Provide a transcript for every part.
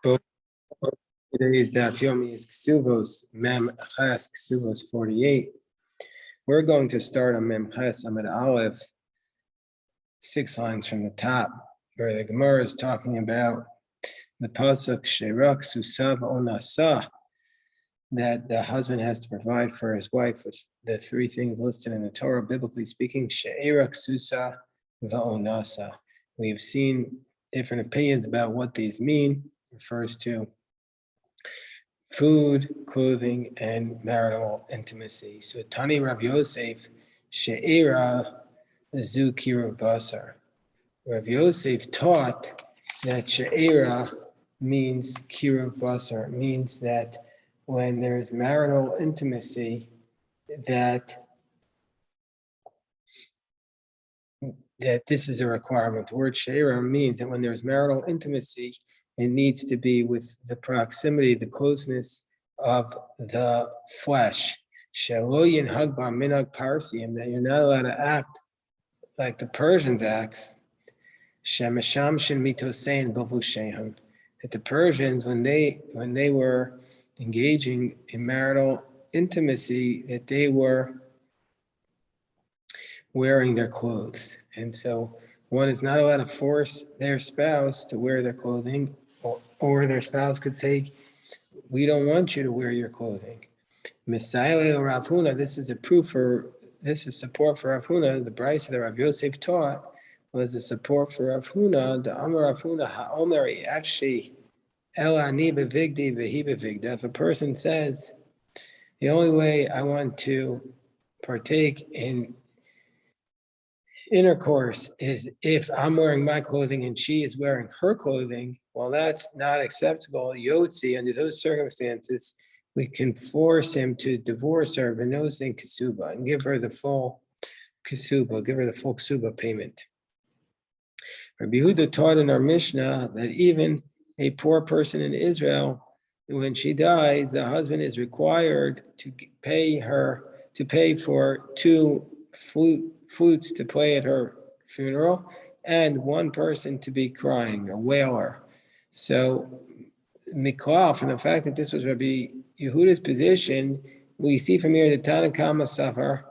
Both today's daf yomi is Kesubos, Mem Ches, Kesubos 48. We're going to start on Mem Ches Amid Aleph, 6 lines from the top, where the Gemara is talking about the pasuk Sherak Susav Onasa, that the husband has to provide for his wife, which the 3 things listed in the Torah, biblically speaking, She'erak Susa Va'onasa. We've seen different opinions about what these mean. It refers to food, clothing, and marital intimacy. So Tani Rav Yosef, She'era Zu Kiruv Basar. Rav Yosef taught that She'era means Kiruv Basar, means that when there's marital intimacy, that this is a requirement. The word She'era means that when there's marital intimacy, it needs to be with the proximity, the closeness of the flesh. Sheloyin hagba minag parsiim, that you're not allowed to act like the Persians act. Shemesham shin mitosein bavushehan. That the Persians, when they were engaging in marital intimacy, that they were wearing their clothes. And so one is not allowed to force their spouse to wear their clothing, or their spouse could say, we don't want you to wear your clothing. Misayle or Rav Huna, this is support for Rav Huna. The Bryce that Rav Yosef taught was a support for Rav Huna. The Amar Rav Huna ha'omeri afshi el ani bevigdi vehi bevigda. If a person says, the only way I want to partake in intercourse is if I'm wearing my clothing and she is wearing her clothing, well, that's not acceptable. Yotzi, under those circumstances, we can force him to divorce her, v'nosin kesuba, and give her the full kesuba, give her the full kesuba payment. Rabbi Yehuda taught in our Mishnah that even a poor person in Israel, when she dies, the husband is required to pay for 2 flutes to play at her funeral, and 1 person to be crying, a wailer. So, Miklal, from the fact that this was Rabbi Yehuda's position, we see from here the Tanakama suffer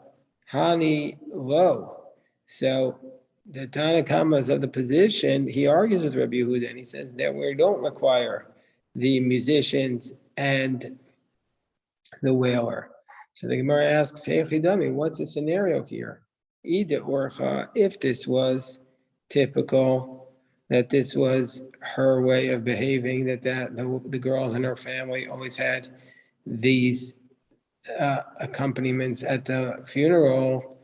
Hani Lo. So, the Tanakamas of the position, he argues with Rabbi Yehuda, and he says that we don't require the musicians and the wailer. So the Gemara asks, hey, Chidami, what's the scenario here? Ida Orcha, if this was typical, that this was her way of behaving, that the girls in her family always had these accompaniments at the funeral,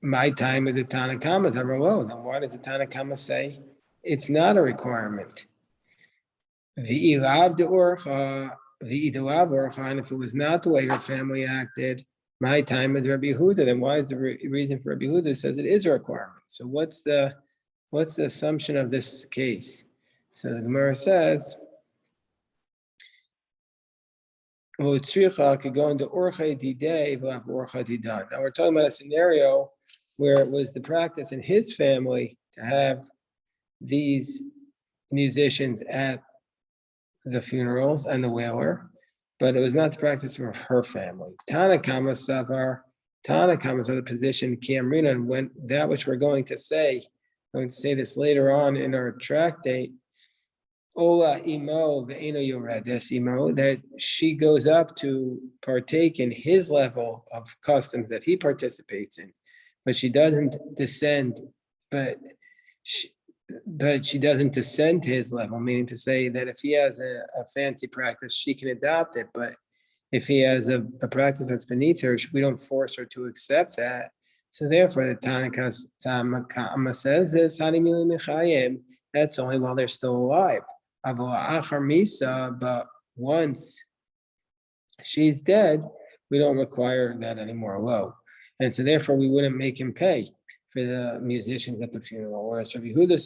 my time of the Tanakama, then why does the Tanakama say it's not a requirement? V'ilab de Orcha, and if it was not the way her family acted, my time with Rabbi Yehuda, then why is the reason for Rabbi Yehuda says it is a requirement? So what's the assumption of this case? So the Gemara says, could go into Orcha Didei v'lav Orcha Didan. Now we're talking about a scenario where it was the practice in his family to have these musicians at the funerals and the wailer, but it was not the practice of her family. Tanakama Savar, Tanakamas are the position Kiamrina, and when that which we're going to say this later on in our tractate, Ola Imo Ve'eno Yorades Imo, that she goes up to partake in his level of customs that he participates in, but she doesn't descend, but she doesn't descend to his level, meaning to say that if he has a fancy practice, she can adopt it. But if he has a practice that's beneath her, we don't force her to accept that. So therefore, the Tanakama says this, that's only while they're still alive. But once she's dead, we don't require that anymore. Low. And so therefore, we wouldn't make him pay for the musicians at the funeral. Whereas Rabbi Yehuda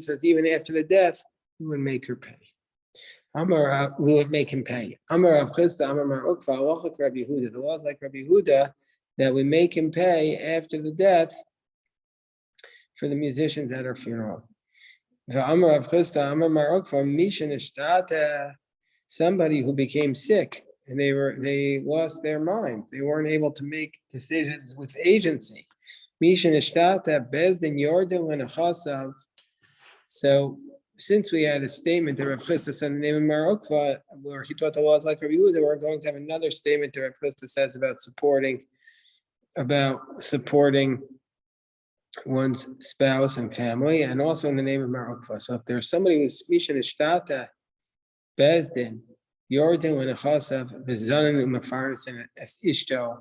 says even after the death, we would make her pay. We would make him pay. The law is like Rabbi Yehuda that we make him pay after the death for the musicians at her funeral. V'amar Rav Chisda, Amar Mar Ukva, Misha Nishtata, somebody who became sick and they lost their mind. They weren't able to make decisions with agency. Misha Nishtata, Bezdin Yordan Lenachasav. So since we had a statement that Rav Chisda said in the name of Mar Ukva, where he taught the laws like Rabbi Yehuda, we're going to have another statement that Rav Chisda says about supporting one's spouse and family, and also in the name of Mar Ukva. So if there's somebody who's Misha Nishtata, Bezdin, Yordan Lenachasav, V'zanan U'Mefaris, and as Ishto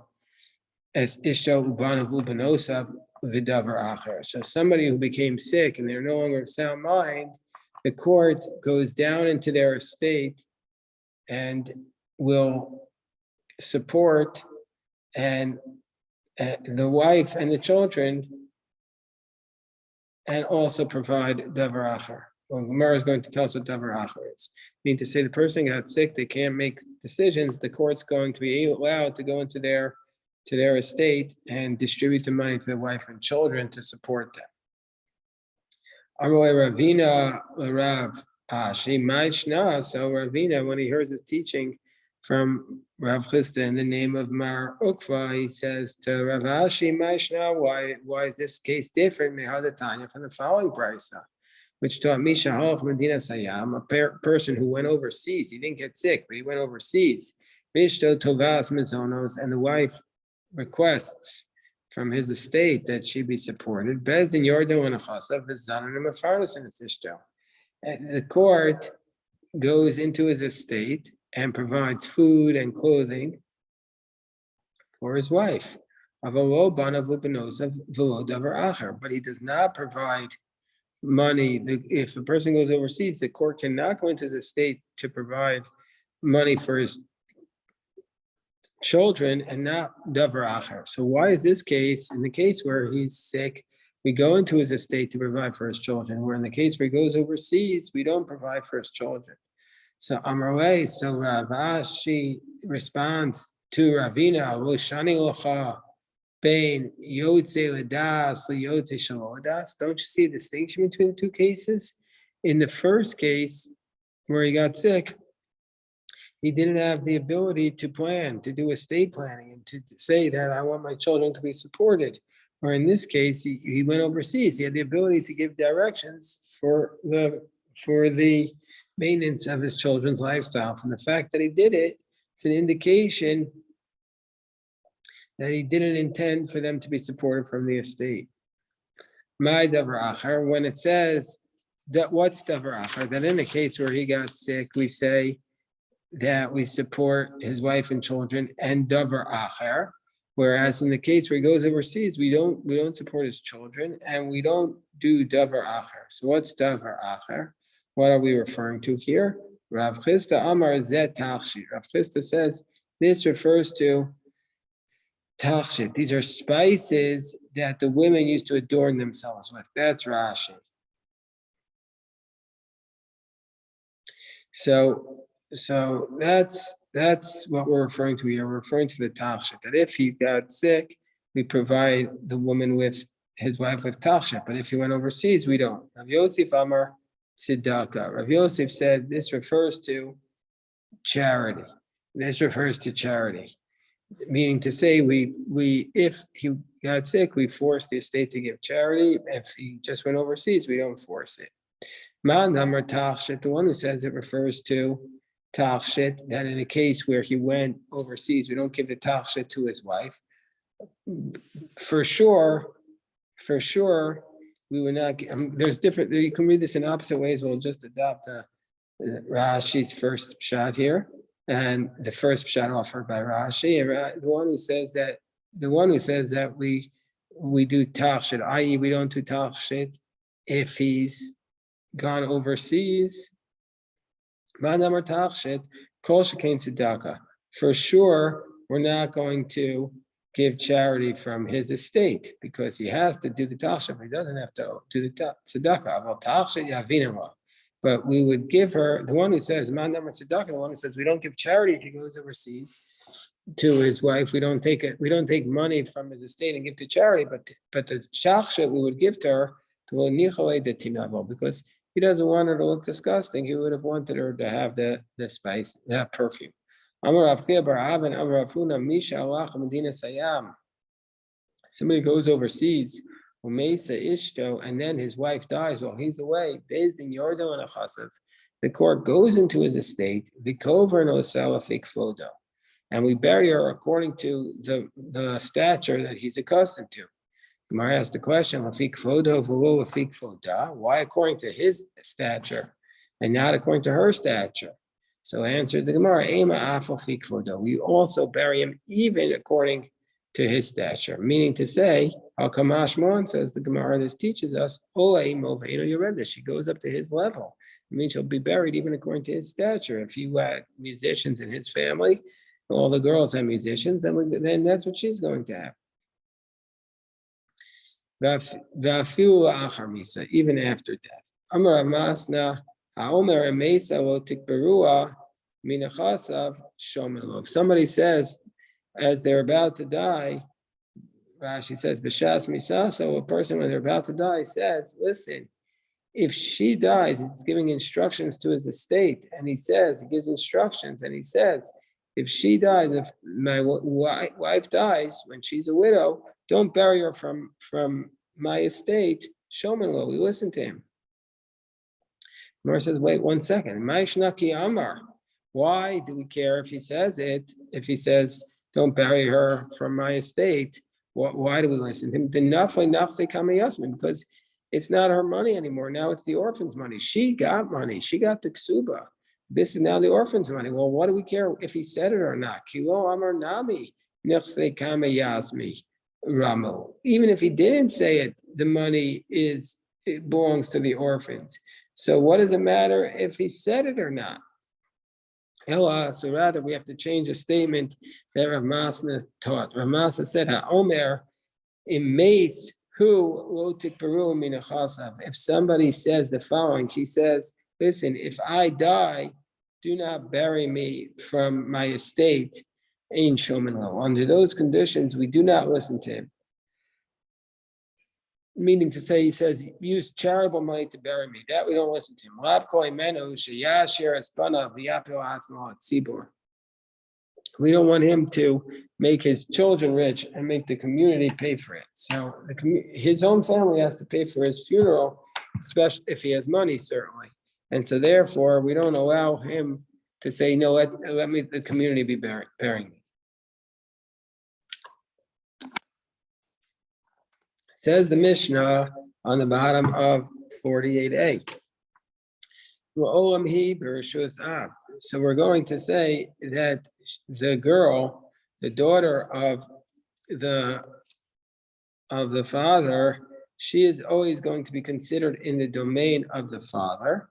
Ubanav Ubanosav, V'davar Acher. So somebody who became sick and they're no longer of sound mind, the court goes down into their estate and will support and the wife and the children, and also provide davar acher. Well, Gemara is going to tell us what davar acher is. Meaning to say the person got sick, they can't make decisions. The court's going to be allowed to go into their estate and distribute the money to the wife and children to support them. Amalei Ravina Rav Ashi Maishna. So Ravina, when he hears his teaching from Rav Chisda in the name of Mar Ukva, he says to Rav Ashi Maishna, why is this case different? Mehadatanya from the following brisa, which taught Misha Halach Medina Sayam, a person who went overseas. He didn't get sick, but he went overseas. Mishto Tovas Mizonos, and the wife requests from his estate that she be supported. Bezdin Yordo and Achasav Vizanan and Mefaros in its ishto. And the court goes into his estate and provides food and clothing for his wife. But he does not provide money. If a person goes overseas, the court cannot go into his estate to provide money for his children and not davar acher. So why is this case, in the case where he's sick, we go into his estate to provide for his children, where in the case where he goes overseas, we don't provide for his children? So Amarway, so Rav Ashi responds to Ravina, Roshani Locha, Bain, Yotze Ladas, Yotze Shalodas. Don't you see a distinction between the two cases? In the first case, where he got sick, he didn't have the ability to plan, to do estate planning, and to say that I want my children to be supported. Or in this case, he went overseas. He had the ability to give directions for the maintenance of his children's lifestyle. From the fact that he did it, it's an indication that he didn't intend for them to be supported from the estate. My davar acher, when it says that, what's davar acher? That in a case where he got sick, we say that we support his wife and children and davar acher. Whereas in the case where he goes overseas, we don't support his children and we don't do davar acher. So what's davar acher? What are we referring to here? Rav Chisda Amar Zet Tachshit. Rav Chisda says this refers to Tachshit. These are spices that the women used to adorn themselves with. That's Rashi. So that's what we're referring to here. We're referring to the Tachshit. That if he got sick, we provide the woman with his wife with Tachshit. But if he went overseas, we don't. Rav Yosef Amar Tzedakah. Rav Yosef said this refers to charity. This refers to charity, meaning to say if he got sick, we force the estate to give charity. If he just went overseas, we don't force it. Mandamar Tachshit, the one who says it refers to Tachshit, that in a case where he went overseas, we don't give the Tachshit to his wife. For sure, we would not. There's different. You can read this in opposite ways. We'll just adopt Rashi's first shot here, and the first shot offered by Rashi, and the one who says that we do Tachshit, i.e., we don't do Tachshit if he's gone overseas. For sure, we're not going to give charity from his estate because he has to do the tachshit. He doesn't have to do the tzedakah. But we would give her, the one who says mandamar tzedakah, the one who says we don't give charity if he goes overseas to his wife. We don't take money from his estate and give to charity, but the tachshit we would give to her to nichale de tinavo, because He doesn't want her to look disgusting. He would have wanted her to have the spice, that perfume. Amar Rav Chia bar Avin, Amar Rav Huna, Misha alach Medina Sayam. Somebody goes overseas, Umesa Ishto, and then his wife dies while he's away. Bezin Yordo and Achasav. The court goes into his estate, Vikover no Salafik Fodo, and we bury her according to the stature that he's accustomed to. Gemara asked the question, Lafik Fodo, Volo Lafik Foda, why according to his stature and not according to her stature? So answered the Gemara, Ema Afal Fik Fodo. We also bury him even according to his stature, meaning to say, Al Kamash Mon says the Gemara, this teaches us, Ole Moveno, you read this, she goes up to his level. It means she'll be buried even according to his stature. If you had musicians in his family, all the girls have musicians, then that's what she's going to have. Even after death. Amar Masna, Haomer Mesa lo tikberua minachasav shomelov. If somebody says, as they're about to die, Rashi says, B'shas misa, so a person when they're about to die says, listen, if she dies, he's giving instructions to his estate, and he gives instructions, and he says, if she dies, if my wife dies when she's a widow, don't bury her from my estate. Shomenlo, we listen to him. Gemara says, wait 1 second. Maishnaki Amar. Why do we care if he says it? If he says, don't bury her from my estate, why do we listen to him? Because it's not her money anymore. Now it's the orphan's money. She got money. She got the ksuba. This is now the orphan's money. Well, what do we care if he said it or not? Kilo Amar Nami. Ramo. Even if he didn't say it, the money it belongs to the orphans. So what does it matter if he said it or not? So rather we have to change a statement that Rav Masna taught. Rav Masna said, "Ha'omer im meis hu lo tikperu minachasav." If somebody says the following, she says, "Listen, if I die, do not bury me from my estate." Ein shomen lo. Under those conditions, we do not listen to him. Meaning to say, he says, use charitable money to bury me. That we don't listen to him. We don't want him to make his children rich and make the community pay for it. So his own family has to pay for his funeral, especially if he has money, certainly. And so therefore, we don't allow him to say, no, let the community be burying me. Says the Mishnah on the bottom of 48a. So we're going to say that the girl, the daughter of the father, she is always going to be considered in the domain of the father.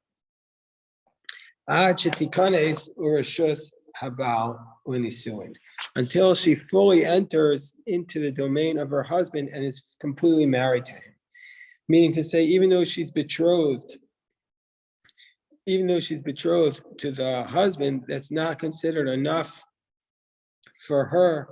Until she fully enters into the domain of her husband and is completely married to him. Meaning to say, even though she's betrothed to the husband, that's not considered enough for her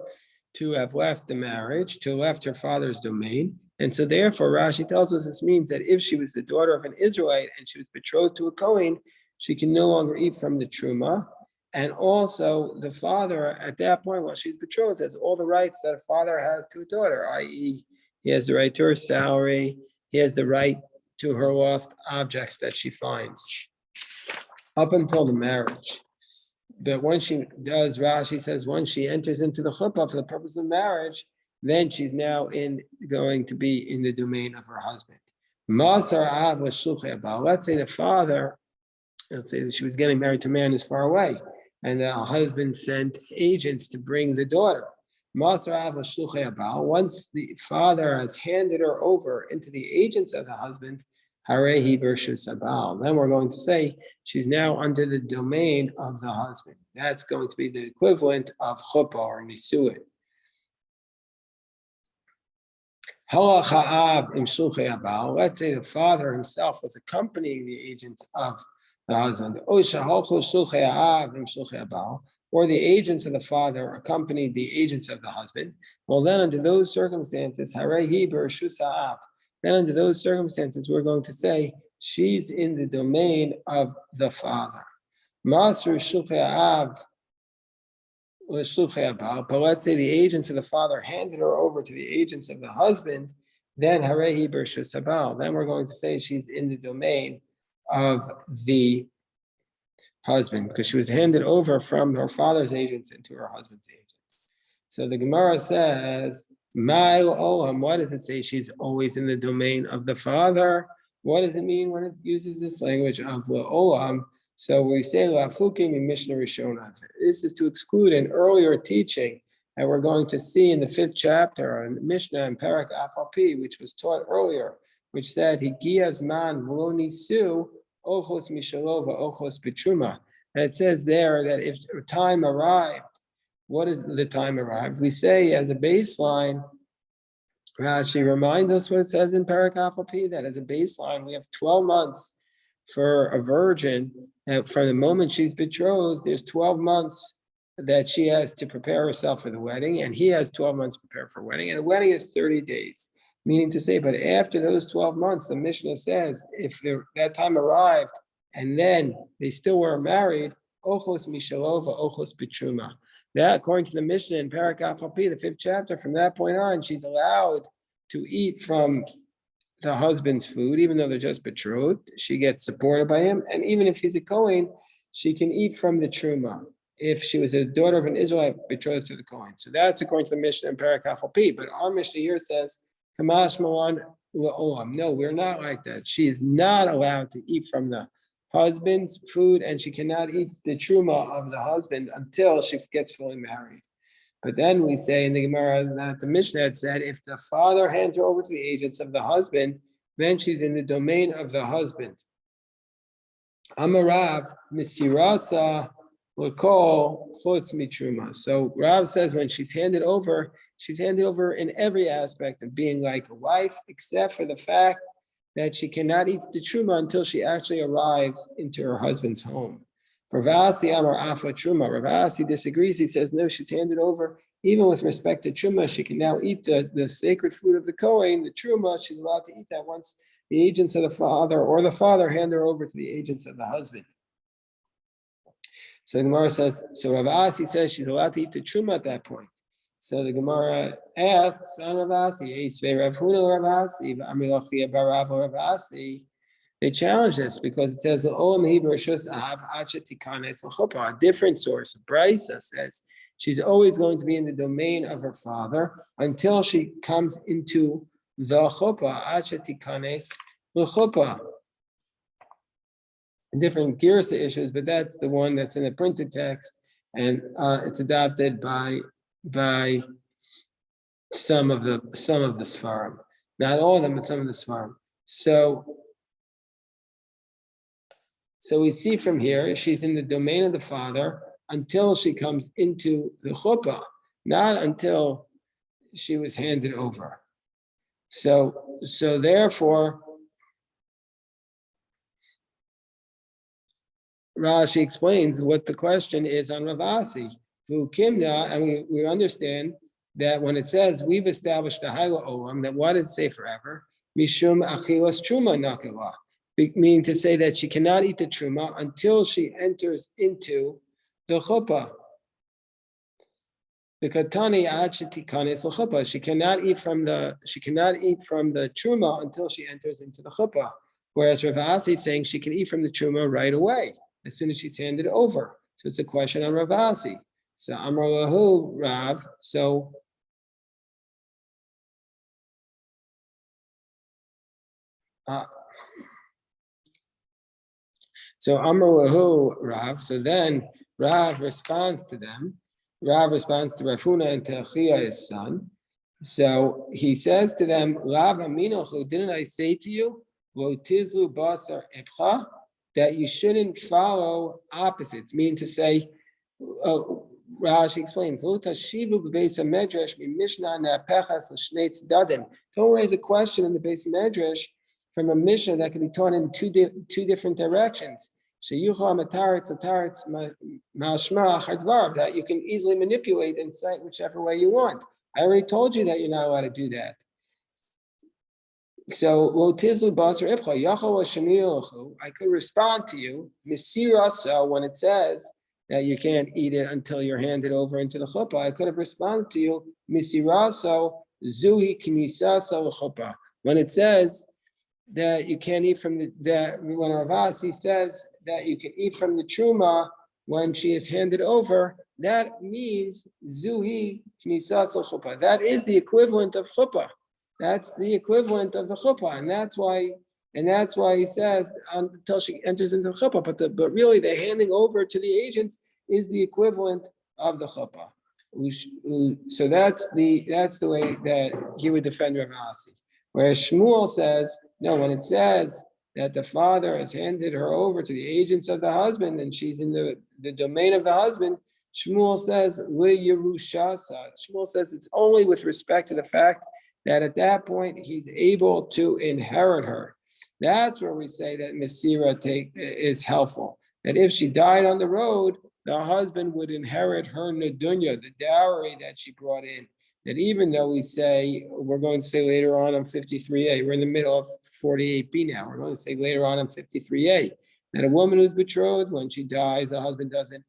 to have left the marriage, to have left her father's domain. And so therefore, Rashi tells us this means that if she was the daughter of an Israelite and she was betrothed to a Kohen, she can no longer eat from the truma. And also the father at that point, while she's betrothed, has all the rights that a father has to a daughter, i.e. he has the right to her salary, he has the right to her lost objects that she finds up until the marriage. But when she does, Rashi says, once she enters into the chuppah for the purpose of marriage, then she's now going to be in the domain of her husband. Let's say the father, let's say that she was getting married to a man who's far away, and the husband sent agents to bring the daughter. Once the father has handed her over into the agents of the husband, then we're going to say she's now under the domain of the husband. That's going to be the equivalent of chuppah or nisuin. Let's say the father himself was accompanying the agents of the husband, or the agents of the father accompanied the agents of the husband. Well, then under those circumstances, we're going to say she's in the domain of the father. Masru shulchei av but let's say the agents of the father handed her over to the agents of the husband, then harehi bershus habal. Then we're going to say she's in the domain of the husband because she was handed over from her father's agents into her husband's agents. So the Gemara says, Ma'il olam. What does it say? She's always in the domain of the father. What does it mean when it uses this language of olam? So we say lafukim in Mishnah Rishonah. This is to exclude an earlier teaching that we're going to see in the 5th chapter in Mishnah and Parak Afalpi, which was taught earlier, which said Higiyaz man v'lo nisu ochos mishalova ochos betruma. And it says there that if time arrived, what is the time arrived? We say as a baseline, Rashi reminds us what it says in Parak Afalpi, that as a baseline we have 12 months for a virgin. From the moment she's betrothed, there's 12 months that she has to prepare herself for the wedding, and he has 12 months to prepare for a wedding, and a wedding is 30 days. Meaning to say, but after those 12 months, the Mishnah says, if that time arrived and then they still weren't married, ochos mishalova, ochos betruma. That, according to the Mishnah in Parak Afalpi, the 5th chapter, from that point on, she's allowed to eat from the husband's food, even though they're just betrothed. She gets supported by him, and even if he's a Kohen, she can eat from the truma if she was a daughter of an Israelite betrothed to the Kohen. So that's according to the Mishnah in Parak Afalpi. But our Mishnah here says, Kamash Malan La'olam. No, we're not like that. She is not allowed to eat from the husband's food, and she cannot eat the truma of the husband until she gets fully married. But then we say in the Gemara that the Mishnah had said, if the father hands her over to the agents of the husband, then she's in the domain of the husband. Amarav misirasa l'kol chutz mitruma. So Rav says when she's handed over in every aspect of being like a wife, except for the fact that she cannot eat the truma until she actually arrives into her husband's home. Ravasi Amar Afa Truma. Ravasi disagrees. He says, no, she's handed over. Even with respect to Truma, she can now eat the sacred food of the Kohen, the Truma. She's allowed to eat that once the agents of the father or the father hand her over to the agents of the husband. So the Gemara says, so Ravasi says she's allowed to eat the Truma at that point. So the Gemara asks on Ravasi, they challenge this because it says a different source. Brisa says she's always going to be in the domain of her father until she comes into the chuppah. Different girsa issues, but that's the one that's in the printed text, and it's adopted by some of the Sfarim, not all of them, but some of the Sfarim. So we see from here, she's in the domain of the father until she comes into the chuppah, not until she was handed over. So therefore, Rashi explains what the question is on Ravasi. And we understand that when it says we've established the Haila Olam, that what does it say forever? Mishum achilas truma nakila. Meaning to say that she cannot eat the truma until she enters into the chuppah. She cannot eat from the truma until she enters into the chuppah. Whereas Ravasi is saying she can eat from the truma right away as soon as she's handed over. So it's a question on Ravasi. So Amar Lahu Rav. So Amar Lahu Rav. So then Rav responds to them. Rav responds to Rav Huna and to Achia, his son. So he says to them, Rav Aminochu, didn't I say to you, Lo tizlu basar epcha, that you shouldn't follow opposites, meaning to say, Rashi explains, Lo tashivu b'beis medrash mishnah ne'apechas l'shnei tzedadim. Don't raise a question in the base medrash from a mishnah that can be taught in two different directions. That you can easily manipulate and cite whichever way you want. I already told you that you're not allowed to do that. So Lotizlu Basar Ipcha, Yachal Shemiyachu, I could respond to you, Misirasa, when it says that you can't eat it until you're handed over into the chuppah, I could have responded to you, Misiraso, Zuhi Kimisasa Chuppah. When it says that you can't eat from that when Ravasi says that you can eat from the truma when she is handed over, that means Zuhi Knisas Chuppah. That is the equivalent of chuppah. That's the equivalent of the chuppah, and that's why he says until she enters into the chuppah. But really, the handing over to the agents is the equivalent of the chuppah. So that's the way that he would defend Rav Asi. Whereas Shmuel says, no, when it says that the father has handed her over to the agents of the husband and she's in the domain of the husband, Shmuel says, Shmuel says it's only with respect to the fact that at that point he's able to inherit her. That's where we say that Mesira is helpful. That if she died on the road, the husband would inherit her Nadunya, the dowry that she brought in. That even though we're going to say later on 53A, we're in the middle of 48B now, we're going to say later on 53A, that a woman who's betrothed, when she dies, the husband doesn't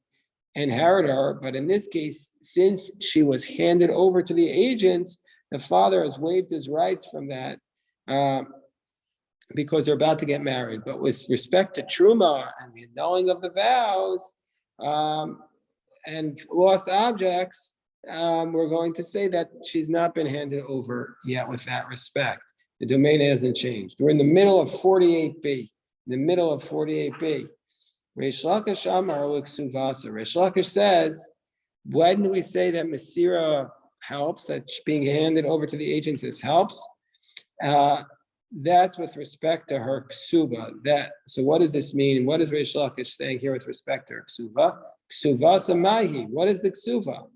inherit her. But in this case, since she was handed over to the agents, the father has waived his rights from that because they're about to get married. But with respect to Truma and the annulling of the vows and lost objects, we're going to say that she's not been handed over yet with that respect. The domain hasn't changed. We're in the middle of 48B. Reish Lakish Amar Liksuvasa. Reish Lakish says, when do we say that Mesira helps, that being handed over to the agents helps? That's with respect to her ksuba. So what does this mean? What is Reish Lakish saying here with respect to her ksuba? Ksuvasa mahi. What is the ksuva?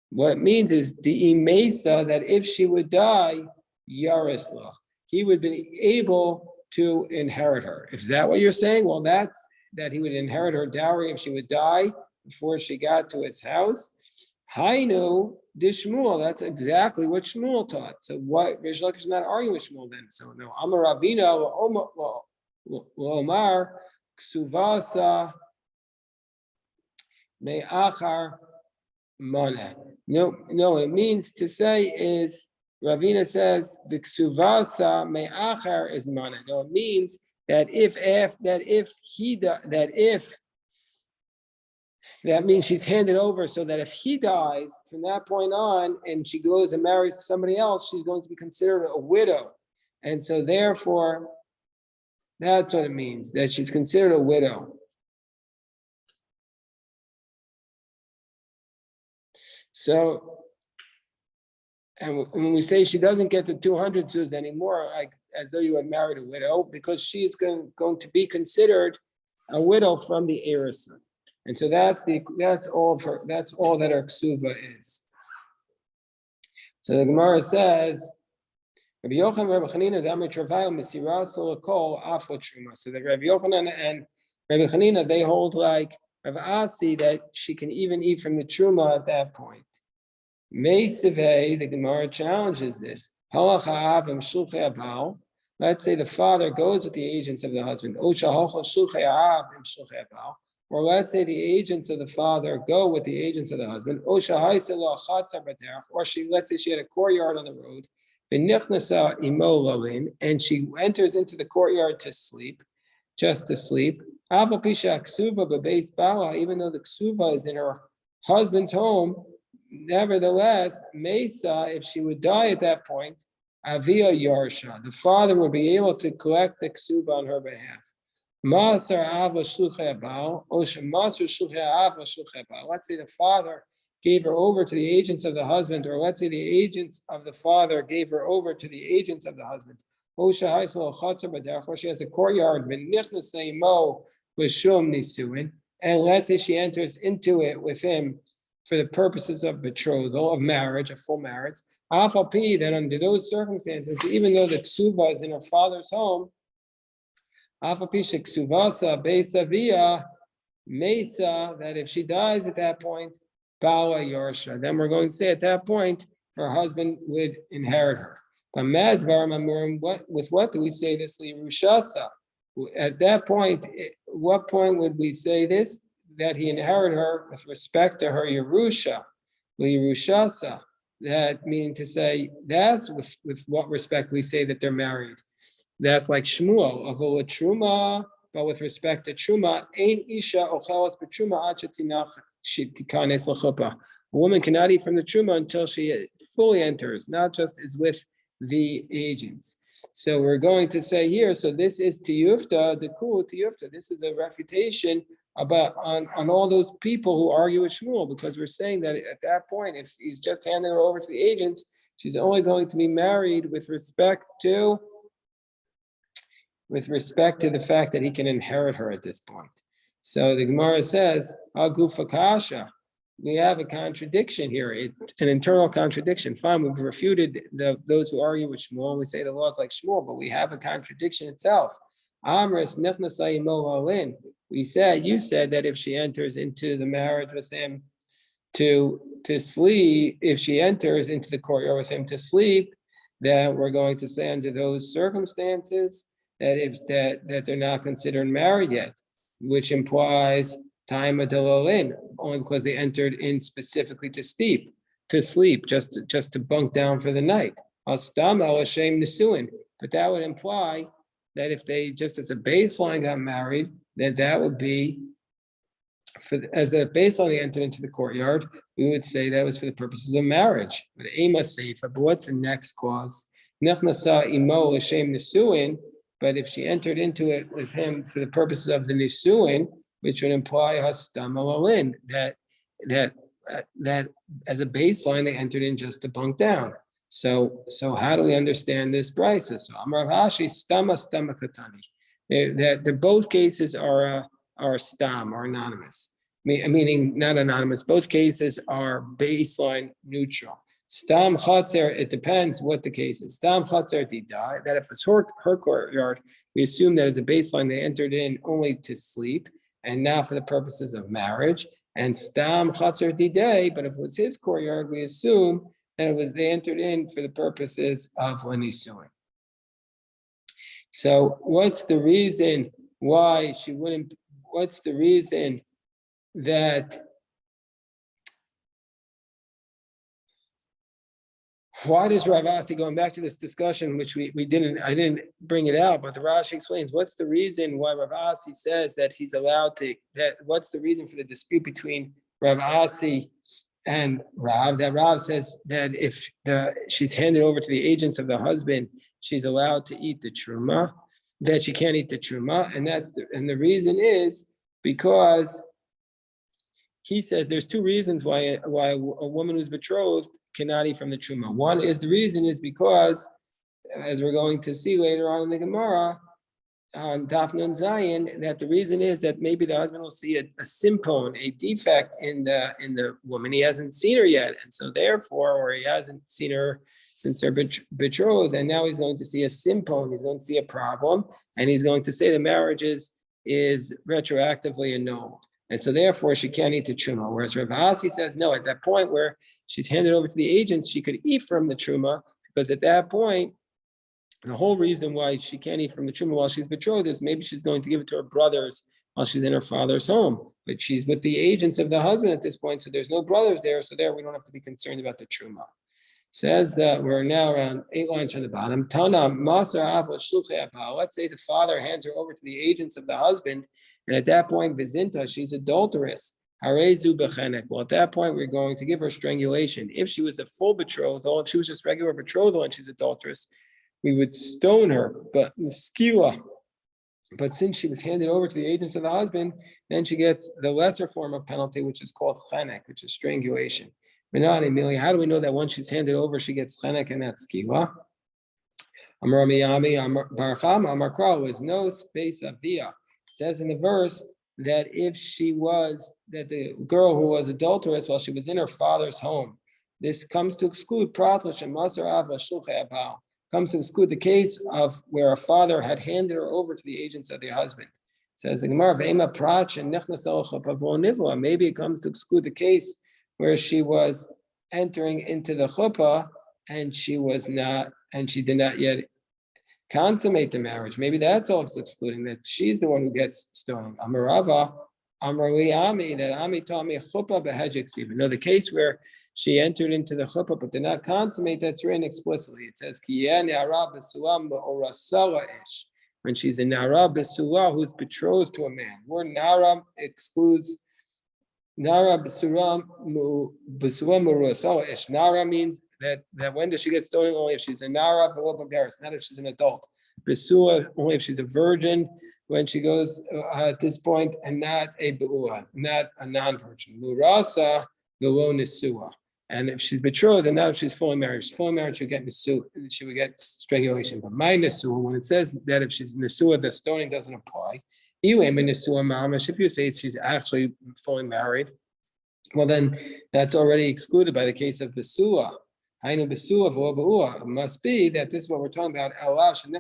What it means is the imesa, that if she would die, yarisla, he would be able to inherit her. Is that what you're saying? Well, that's that he would inherit her dowry if she would die before she got to his house. Hainu de Shmuel. That's exactly what Shmuel taught. So what Reish Lakish is not arguing with Shmuel then. So no, Amar Ravina Omar Ksuvasa Me'achar Mana. No, what it means to say is Ravina says the Ksuvasa Me'achar is Mana. No, it means that that means she's handed over, so that if he dies from that point on and she goes and marries somebody else, she's going to be considered a widow. And so therefore, that's what it means, that she's considered a widow. So, and when we say she doesn't get the 200 zuz anymore, like as though you had married a widow, because she's going to be considered a widow from the Erison. And so that's all that her ksuva is. So the Gemara says, so that Rabbi Yochanan and Rabbi Chanina, they hold like Rav Asi that she can even eat from the truma at that point. Meisevei, the Gemara challenges this. Let's say the father goes with the agents of the husband. Or let's say the agents of the father go with the agents of the husband. Or let's say she had a courtyard on the road. And she enters into the courtyard just to sleep. Even though the ksuva is in her husband's home, nevertheless, Mesa, if she would die at that point, Avia Yarsha, the father would be able to collect the ksuba on her behalf. Let's say the father gave her over to the agents of the husband, or let's say the agents of the father gave her over to the agents of the husband. Or she has a courtyard, and let's say she enters into it with him for the purposes of betrothal, of marriage, a full marriage. That under those circumstances, even though the ksuba is in her father's home, that if she dies at that point, Bala Yarsha, then we're going to say at that point her husband would inherit her. With what do we say this? Lirushasa. At that point, what point would we say this? That he inherited her with respect to her Yerusha, Lirushasa. That meaning to say, that's with what respect we say that they're married. That's like Shmuel, of a Truma, but with respect to Truma, Ein Isha Ochelas B'Truma Ad Shetikanes L'chuppah. A woman cannot eat from the Truma until she fully enters, not just is with the agents. So we're going to say here, so this is Tiyufta, the Kul Tiyufta. This is a refutation about on all those people who argue with Shmuel, because we're saying that at that point, if he's just handing her over to the agents, she's only going to be married with respect to the fact that he can inherit her at this point. So the Gemara says, Agufa Kasha. We have a contradiction here, an internal contradiction. Fine, we've refuted those who argue with Shmuel. We say the law is like Shmuel, but we have a contradiction itself. Amris nefnasai mohalin. You said that if she enters into the marriage with him to sleep, if she enters into the courtyard with him to sleep, then we're going to say under those circumstances that they're not considered married yet, which implies time of delolin, only because they entered in specifically to sleep, just to bunk down for the night. Astam al Hashem nesuin, but that would imply that if they just as a baseline got married, then that would be as a baseline they entered into the courtyard. We would say that was for the purposes of marriage. But ema seifa. But what's the next clause? Nechnasa imo Hashem nesuin. But if she entered into it with him for the purposes of the nisuin, which would imply hastam alalin, that as a baseline they entered in just to bunk down. So how do we understand this brisa? So Amar Hashi stama katani. That both cases are stam, are anonymous. Meaning not anonymous. Both cases are baseline neutral. Stam chatzer, it depends what the case is. Stam chatzer didai, that if it's her courtyard, we assume that as a baseline they entered in only to sleep, and now for the purposes of marriage. And stam chatzer didai, but if it was his courtyard, we assume that they entered in for the purposes of lenisuin. So what's the reason why she wouldn't? What's the reason that? Why does Rav Asi, going back to this discussion, which I didn't bring it out, but the Rashi explains, what's the reason why Rav Asi says that he's allowed to, what's the reason for the dispute between Rav Asi and Rav, that Rav says that if she's handed over to the agents of the husband, she's allowed to eat the truma, that she can't eat the truma, and the reason is because he says there's two reasons why a woman who's betrothed cannot eat from the truma. One is the reason is because, as we're going to see later on in the Gemara, on Daf Nun Zayin, that the reason is that maybe the husband will see a simpon, a defect in the woman. He hasn't seen her yet, and so therefore, or he hasn't seen her since they're betrothed, and now he's going to see a simpon. He's going to see a problem, and he's going to say the marriage is retroactively annulled. And so therefore she can't eat the truma. Whereas Rav Asi says, no, at that point where she's handed over to the agents, she could eat from the truma, because at that point, the whole reason why she can't eat from the truma while she's betrothed is maybe she's going to give it to her brothers while she's in her father's home. But she's with the agents of the husband at this point, so there's no brothers there, so there we don't have to be concerned about the truma. Says that we're now around 8 lines from the bottom. Tana Masar Let's say the father hands her over to the agents of the husband, and at that point, Vizinta, she's adulterous. Harezu bechenek. Well, at that point, we're going to give her strangulation. If she was a full betrothal, if she was just regular betrothal and she's adulterous, we would stone her. But skila. But since she was handed over to the agents of the husband, then she gets the lesser form of penalty, which is called chenek, which is strangulation. Minani, Amelia, how do we know that once she's handed over, she gets chenek and that's skila? Amar Miyami, Amar Baracham, Amar Kral was no space of via. It says in the verse that that the girl who was adulterous while she was in her father's home, this comes to exclude comes to exclude the case of where a father had handed her over to the agents of their husband. It says the Gemara, maybe it comes to exclude the case where she was entering into the chuppah and she did not yet consummate the marriage. Maybe that's all it's excluding, that she's the one who gets stoned. Amarava, Amrali Ami, that Ami taught me chuppah behedjik Stephen. No, the case where she entered into the chuppah but did not consummate, that's written explicitly. It says, when she's a Nara Besua who's betrothed to a man. Word Nara excludes Nara Besura Murasala Ish. Nara means that when does she get stoned? Only if she's a Nara Begaris, not if she's an adult. Besua, only if she's a virgin when she goes at this point, and not a Be'ua, not a non-virgin. Murasa Velo Nisua. And if she's betrothed, then not if she's fully married. If she's fully married, she'll get Nisu, she would get strangulation. But my Nisua, when it says that if she's Nisua, the stoning doesn't apply. If you say she's actually fully married, well, then that's already excluded by the case of Besua. Hainu Besua v'lo Be'ua. It must be that this is what we're talking about. It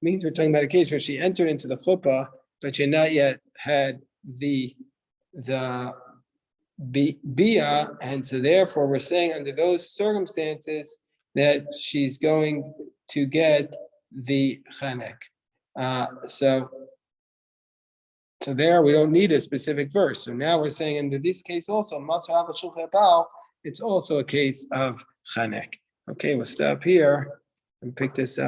means we're talking about a case where she entered into the chuppah, but she not yet had the bia, and so therefore we're saying under those circumstances that she's going to get the chanek. So there we don't need a specific verse. So now we're saying under this case also, it's also a case of chanek. Okay, we'll stop here and pick this up.